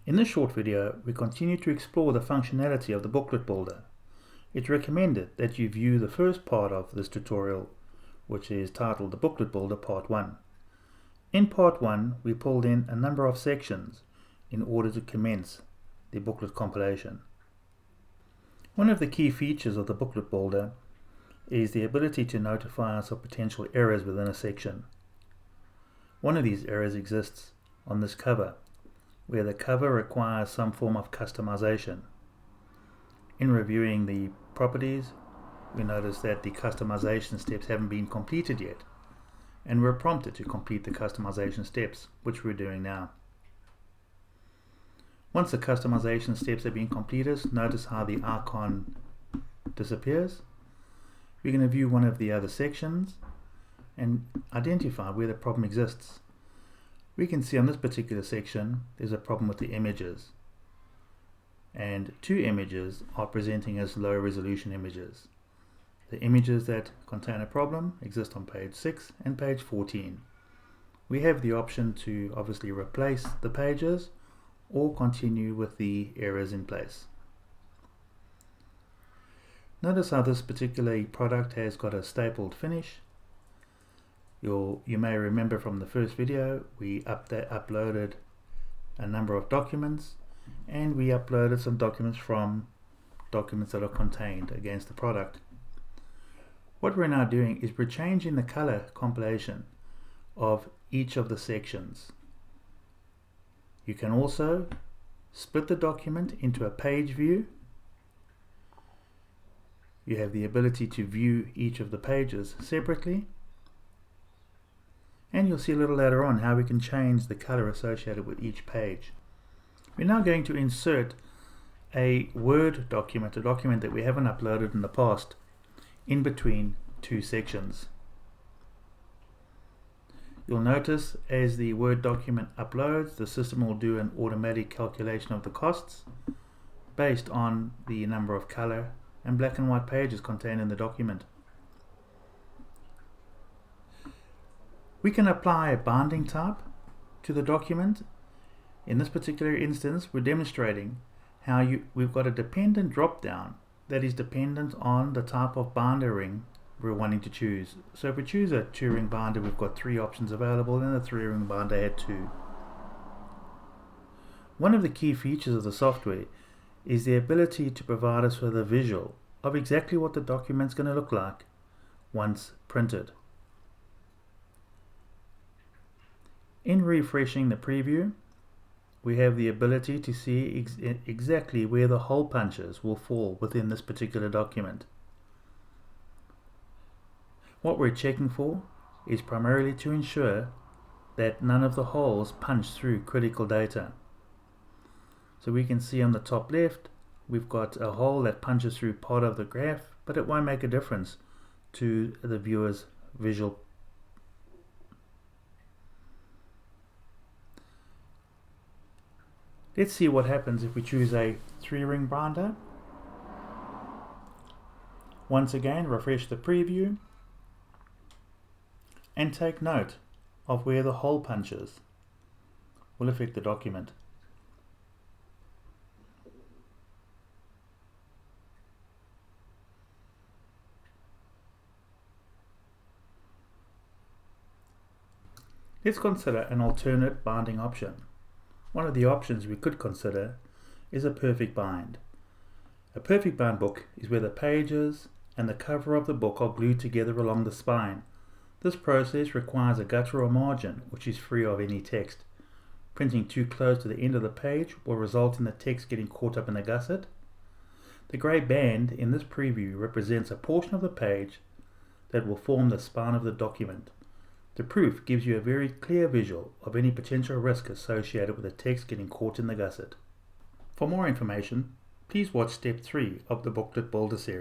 In this short video, we continue to explore the functionality of the booklet builder. It's recommended that you view the first part of this tutorial, which is titled the Booklet Builder Part 1. In Part 1, we pulled in a number of sections in order to commence the booklet compilation. One of the key features of the booklet builder is the ability to notify us of potential errors within a section. One of these errors exists on this cover, where the cover requires some form of customization. In reviewing the properties, we notice that the customization steps haven't been completed yet, and we're prompted to complete the customization steps, which we're doing now. Once the customization steps have been completed, notice how the icon disappears. We're going to view one of the other sections and identify where the problem exists. We can see on this particular section there's a problem with the images, and two images are presenting as low resolution images. The images that contain a problem exist on page 6 and page 14. We have the option to obviously replace the pages or continue with the errors in place. Notice how this particular product has got a stapled finish. You may remember from the first video we uploaded a number of documents, and we uploaded some documents from documents that are contained against the product. What we're now doing is we're changing the color compilation of each of the sections. You can also split the document into a page view. You have the ability to view each of the pages separately, and you'll see a little later on how we can change the color associated with each page. We're now going to insert a Word document, a document that we haven't uploaded in the past, in between two sections. You'll notice as the Word document uploads, the system will do an automatic calculation of the costs based on the number of color and black and white pages contained in the document. We can apply a binding type to the document. In this particular instance, we're demonstrating how we've got a dependent drop down that is dependent on the type of binder ring we're wanting to choose. So if we choose a 2-ring binder, we've got 3 options available, and the 3-ring binder had 2. One of the key features of the software is the ability to provide us with a visual of exactly what the document's going to look like once printed. In refreshing the preview, we have the ability to see exactly where the hole punches will fall within this particular document. What we're checking for is primarily to ensure that none of the holes punch through critical data. So we can see on the top left we've got a hole that punches through part of the graph, but it won't make a difference to the viewer's visual. Let's see what happens if we choose a 3-ring binder. Once again, refresh the preview and take note of where the hole punches will affect the document. Let's consider an alternate binding option. One of the options we could consider is a perfect bind. A perfect bind book is where the pages and the cover of the book are glued together along the spine. This process requires a gutter or margin which is free of any text. Printing too close to the end of the page will result in the text getting caught up in the gusset. The grey band in this preview represents a portion of the page that will form the spine of the document. The proof gives you a very clear visual of any potential risk associated with the text getting caught in the gusset. For more information, please watch Step 3 of the Booklet Builder series.